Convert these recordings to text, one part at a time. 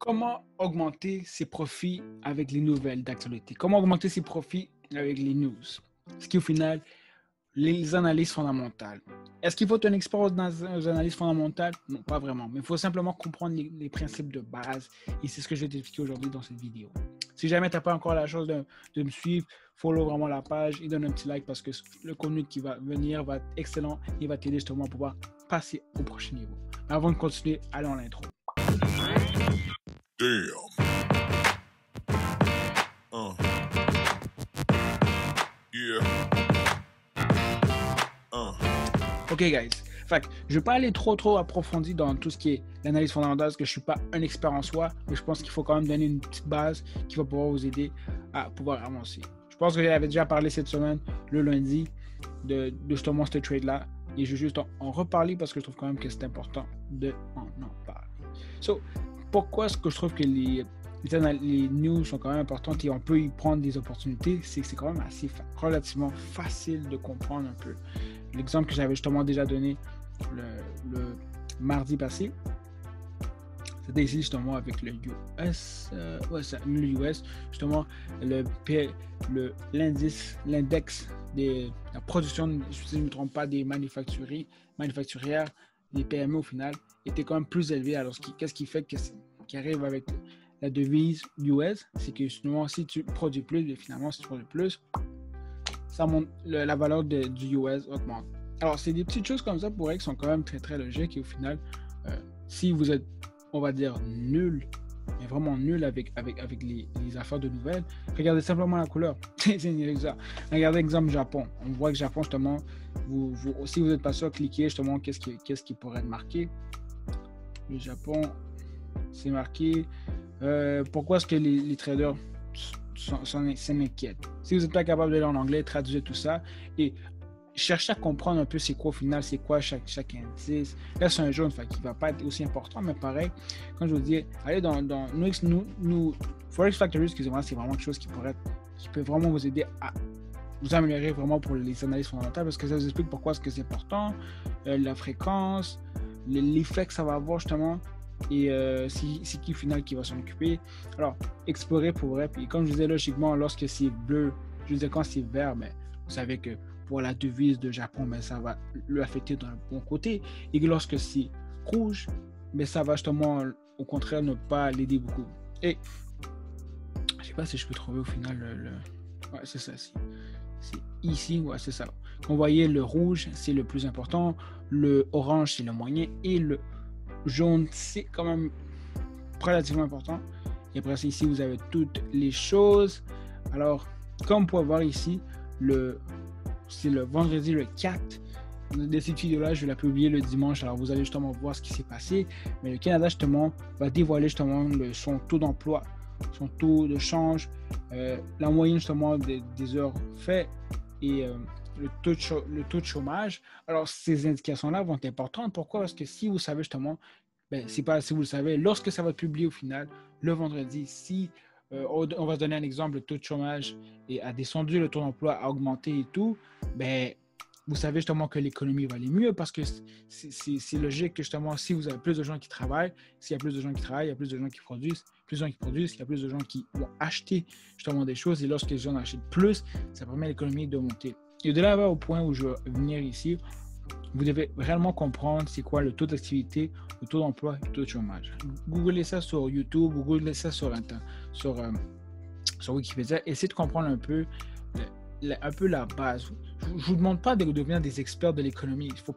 Comment augmenter ses profits avec les nouvelles d'actualité? Comment augmenter ses profits avec les news? Ce qui, au final, les analyses fondamentales. Est-ce qu'il faut être un expert dans les analyses fondamentales? Non, pas vraiment. Mais il faut simplement comprendre les principes de base. Et c'est ce que je vais t'expliquer aujourd'hui dans cette vidéo. Si jamais tu n'as pas encore la chance de me suivre, follow vraiment la page et donne un petit like parce que le contenu qui va venir va être excellent et va t'aider justement à pouvoir passer au prochain niveau. Mais avant de continuer, allons à l'intro. Damn. Yeah. OK, guys. Fait que je ne vais pas aller trop approfondi dans tout ce qui est l'analyse fondamentale parce que je ne suis pas un expert en soi, mais je pense qu'il faut quand même donner une petite base qui va pouvoir vous aider à pouvoir avancer. Je pense que j'avais déjà parlé cette semaine, le lundi, de justement ce trade-là. Et je vais juste en reparler parce que je trouve quand même que c'est important en parler. So, pourquoi est-ce que je trouve que les news sont quand même importantes et on peut y prendre des opportunités? C'est que c'est quand même assez relativement facile de comprendre un peu. L'exemple que j'avais justement déjà donné le mardi passé, c'était ici justement avec le US, justement l'index de la production, si je ne me trompe pas, des manufacturières, des PME au final, était quand même plus élevé. Alors, qu'est-ce qui fait qui arrive avec la devise US? C'est que justement, si tu produis plus, finalement, si tu produis plus, ça monte, la valeur du US augmente. Alors, c'est des petites choses comme ça pour eux qui sont quand même très logiques et au final, si vous êtes, on va dire, nul, mais vraiment nul avec les affaires de nouvelles, regardez simplement la couleur. Regardez l'exemple Japon. On voit que Japon, justement, si vous n'êtes pas sûr, cliquez justement qu'est-ce qui pourrait être marqué. Le Japon, c'est marqué. Pourquoi est-ce que les traders s'en inquiètent? Si vous n'êtes pas capable de lire en anglais, traduisez tout ça et cherchez à comprendre un peu c'est quoi au final, c'est quoi chaque indice. Là, c'est un jaune, qui ne va pas être aussi important, mais pareil, quand je vous dis, allez dans nous Forex Factory, excusez-moi, c'est vraiment quelque chose qui peut vraiment vous aider à vous améliorer vraiment pour les analyses fondamentales parce que ça vous explique pourquoi est-ce que c'est important, la fréquence, l'effet que ça va avoir justement et c'est qui au final qui va s'en occuper. Alors, explorer pour vrai, puis comme je disais logiquement, lorsque c'est bleu, je veux dire quand c'est vert, mais vous savez que pour la devise de Japon, mais ça va l'affecter d'un bon côté. Et que lorsque c'est rouge, mais ça va justement, au contraire, ne pas l'aider beaucoup. Et je ne sais pas si je peux trouver au final Ouais, c'est ça. C'est ici, ouais, c'est ça. Vous voyez, le rouge, c'est le plus important. Le orange, c'est le moyen. Et le jaune, c'est quand même relativement important. Et après, ici, vous avez toutes les choses. Alors, comme vous pouvez voir ici, c'est le vendredi le 4 de cette vidéo-là, je vais la publier le dimanche, alors vous allez justement voir ce qui s'est passé, mais le Canada justement va dévoiler justement son taux d'emploi, son taux de change, la moyenne justement des heures faites et le taux de chômage. Alors ces indications-là vont être importantes. Pourquoi? Parce que si vous savez justement, c'est pas si vous le savez, lorsque ça va être publié au final, le vendredi, si on va se donner un exemple, le taux de chômage a descendu, le taux d'emploi a augmenté et tout, vous savez justement que l'économie va aller mieux parce que c'est logique que justement, si vous avez plus de gens qui travaillent, s'il y a plus de gens qui travaillent, il y a plus de gens qui produisent, il y a plus de gens qui vont acheter justement des choses et lorsque les gens achètent plus, ça permet à l'économie de monter. Et de là au point où je vais venir ici, vous devez réellement comprendre c'est quoi le taux d'activité, le taux d'emploi et le taux de chômage. Googlez ça sur YouTube, googlez ça sur Wikipédia. Essayez de comprendre un peu la base. Je ne vous demande pas de devenir des experts de l'économie. Il faut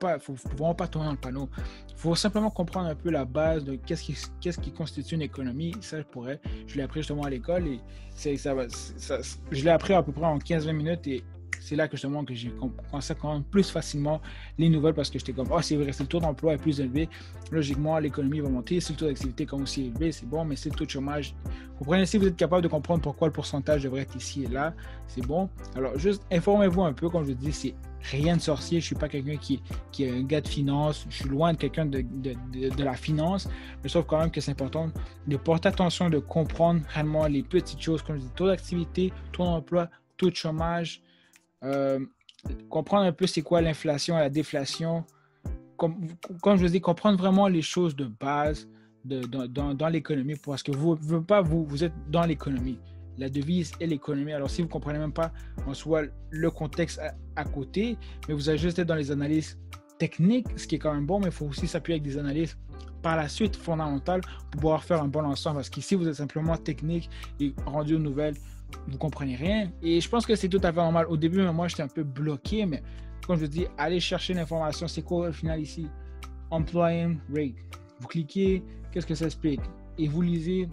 vraiment pas tomber dans le panneau. Il faut simplement comprendre un peu la base de qu'est-ce qui constitue une économie. Ça, je l'ai appris justement à l'école et je l'ai appris à peu près en 15-20 minutes et c'est là que justement que j'ai commencé à comprendre plus facilement les nouvelles parce que j'étais comme, c'est vrai, si le taux d'emploi est plus élevé, logiquement, l'économie va monter. Si le taux d'activité est aussi élevé, c'est bon, mais si le taux de chômage, vous prenez, si vous êtes capable de comprendre pourquoi le pourcentage devrait être ici et là, c'est bon. Alors, juste informez-vous un peu, comme je vous dis, c'est rien de sorcier. Je ne suis pas quelqu'un qui est un gars de finance. Je suis loin de quelqu'un de la finance, mais je trouve quand même que c'est important de porter attention, de comprendre réellement les petites choses, comme je dis, taux d'activité, taux d'emploi, taux de chômage, comprendre un peu c'est quoi l'inflation et la déflation, comme je vous dis, comprendre vraiment les choses de base dans l'économie parce que vous êtes dans l'économie. La devise est l'économie. Alors, si vous ne comprenez même pas en soi le contexte à côté, mais vous allez juste être dans les analyses techniques, ce qui est quand même bon, mais il faut aussi s'appuyer avec des analyses par la suite fondamentales pour pouvoir faire un bon ensemble. Parce qu'ici, vous êtes simplement technique et rendu aux nouvelles, vous ne comprenez rien. Et je pense que c'est tout à fait normal. Au début, moi, j'étais un peu bloqué, mais quand je vous dis, allez chercher l'information, c'est quoi au final ici? Employment rate. Vous cliquez, qu'est-ce que ça explique? Et vous lisez,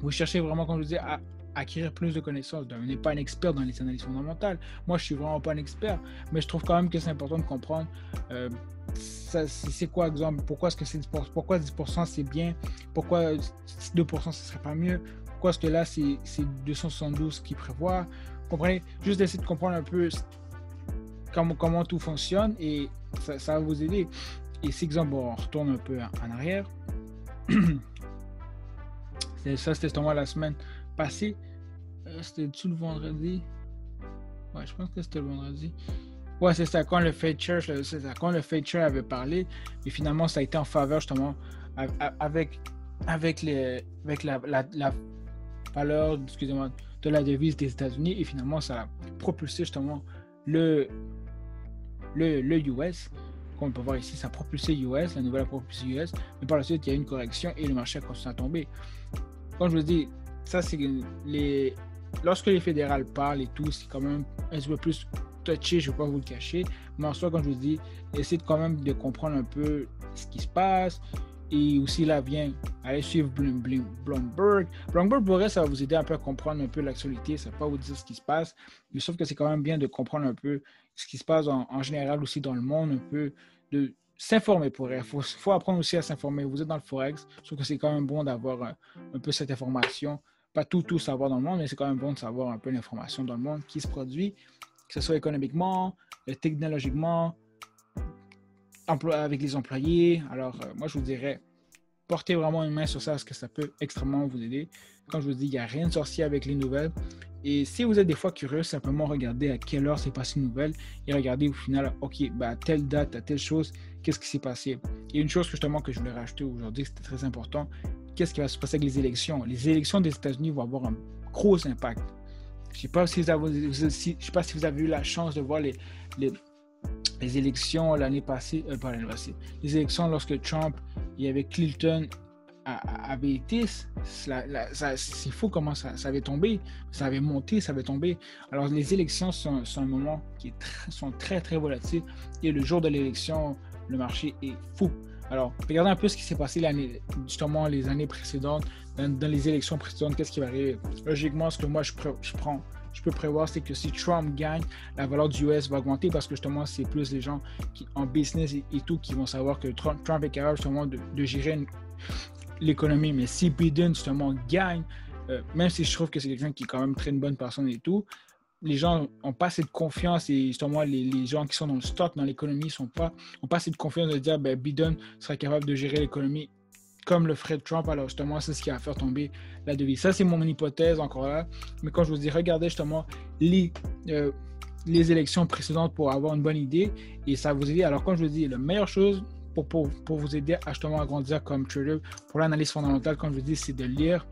vous cherchez vraiment, comme je vous dis, à acquérir plus de connaissances. Donc, vous n'êtes pas un expert dans les analyses fondamentales. Moi, je ne suis vraiment pas un expert, mais je trouve quand même que c'est important de comprendre c'est quoi, exemple, pourquoi est-ce que c'est 10%, pourquoi 10% c'est bien, pourquoi 2% ce ne serait pas mieux, pourquoi est-ce que là c'est 272 qui prévoit. Vous comprenez? Juste d'essayer de comprendre un peu comment tout fonctionne et ça va vous aider. Et si, exemple, on retourne un peu en arrière, ça c'était justement la semaine passée. C'était-tu le vendredi? Ouais, je pense que c'était le vendredi. Ouais, c'est ça, quand le Fed Chair avait parlé, et finalement ça a été en faveur justement avec la valeur, excusez-moi, de la devise des États-Unis, et finalement ça a propulsé justement le US. Comme on peut voir ici, ça a propulsé US, la nouvelle a propulsé US, mais par la suite il y a eu une correction et le marché a continué à tomber. Comme je vous dis, ça c'est lorsque les fédérales parlent et tout, c'est quand même un peu plus touché, je ne vais pas vous le cacher, mais en soi, comme je vous dis, essayez quand même de comprendre un peu ce qui se passe. Et aussi là, allez suivre Bloomberg. Bloomberg, pour vrai, ça va vous aider un peu à comprendre un peu l'actualité, ça ne va pas vous dire ce qui se passe, mais sauf que c'est quand même bien de comprendre un peu ce qui se passe en général aussi dans le monde, un peu de s'informer pour elle. Il faut apprendre aussi à s'informer. Vous êtes dans le Forex, je trouve que c'est quand même bon d'avoir un peu cette information. Pas tout savoir dans le monde, mais c'est quand même bon de savoir un peu l'information dans le monde qui se produit, que ce soit économiquement, technologiquement, avec les employés. Alors, moi, je vous dirais, portez vraiment une main sur ça parce que ça peut extrêmement vous aider. Comme je vous dis, il n'y a rien de sorcier avec les nouvelles. Et si vous êtes des fois curieux, simplement regardez à quelle heure s'est passée une nouvelle et regardez au final, OK, à telle date, à telle chose, qu'est-ce qui s'est passé. Et une chose justement que je voulais rajouter aujourd'hui, c'était très important, qu'est-ce qui va se passer avec les élections? Les élections des États-Unis vont avoir un gros impact. Je ne sais pas si vous avez eu la chance de voir les élections l'année passée, les élections lorsque Trump et avec Clinton avait été, c'est fou comment ça avait tombé, ça avait monté, ça avait tombé. Alors les élections sont un moment qui sont très très volatiles et le jour de l'élection, le marché est fou. Alors, regardez un peu ce qui s'est passé justement les années précédentes, dans les élections précédentes, qu'est-ce qui va arriver. Logiquement, ce que moi je peux prévoir, c'est que si Trump gagne, la valeur du US va augmenter parce que justement, c'est plus les gens qui en business et tout qui vont savoir que Trump est capable justement de gérer l'économie. Mais si Biden justement gagne, même si je trouve que c'est quelqu'un qui est quand même très une bonne personne et tout, les gens n'ont pas assez de confiance et justement les gens qui sont dans le stock, dans l'économie, n'ont pas assez de confiance de dire Biden sera capable de gérer l'économie comme le ferait Trump. Alors justement, c'est ce qui va faire tomber la devise. Ça, c'est mon hypothèse encore là. Mais quand je vous dis, regardez justement les élections précédentes pour avoir une bonne idée et ça va vous aider. Alors comme je vous dis, la meilleure chose pour vous aider à justement à grandir comme trader, pour l'analyse fondamentale, comme je vous dis, c'est de lire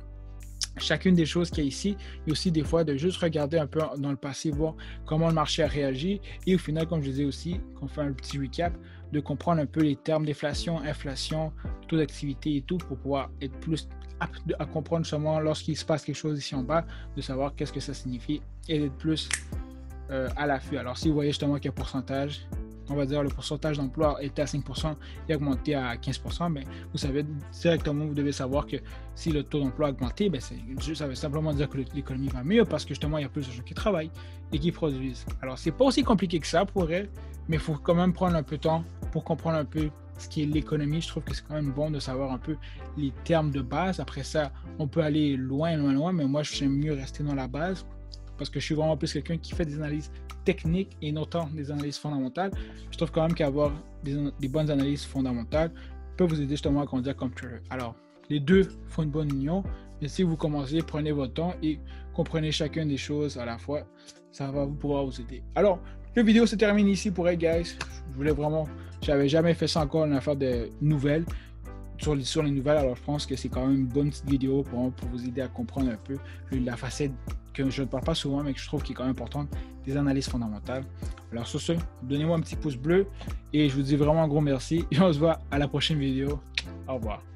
chacune des choses qu'il y a ici et aussi des fois de juste regarder un peu dans le passé, voir comment le marché a réagi et au final, comme je disais aussi, qu'on fait un petit recap, de comprendre un peu les termes d'inflation, inflation, taux d'activité et tout pour pouvoir être plus apte à comprendre seulement lorsqu'il se passe quelque chose ici en bas, de savoir qu'est-ce que ça signifie et d'être plus à l'affût. Alors si vous voyez justement quel pourcentage, on va dire le pourcentage d'emploi était à 5% et a augmenté à 15%, mais vous savez directement, vous devez savoir que si le taux d'emploi a augmenté, ça veut simplement dire que l'économie va mieux parce que justement, il y a plus de gens qui travaillent et qui produisent. Alors, c'est pas aussi compliqué que ça pour elle, mais il faut quand même prendre un peu de temps pour comprendre un peu ce qui est l'économie. Je trouve que c'est quand même bon de savoir un peu les termes de base. Après ça, on peut aller loin, mais moi, j'aime mieux rester dans la base parce que je suis vraiment plus quelqu'un qui fait des analyses techniques et non tant des analyses fondamentales. Je trouve quand même qu'avoir des bonnes analyses fondamentales peut vous aider justement à grandir comme trader. Alors, les deux font une bonne union, mais si vous commencez, prenez votre temps et comprenez chacune des choses à la fois, ça va pouvoir vous aider. Alors, la vidéo se termine ici pour elle, guys. J'avais jamais fait ça encore, une affaire de nouvelles. sur les nouvelles. Alors, je pense que c'est quand même une bonne petite vidéo pour vous aider à comprendre un peu la facette que je ne parle pas souvent, mais que je trouve qui est quand même importante, des analyses fondamentales. Alors, sur ce, donnez-moi un petit pouce bleu et je vous dis vraiment un gros merci. Et on se voit à la prochaine vidéo. Au revoir.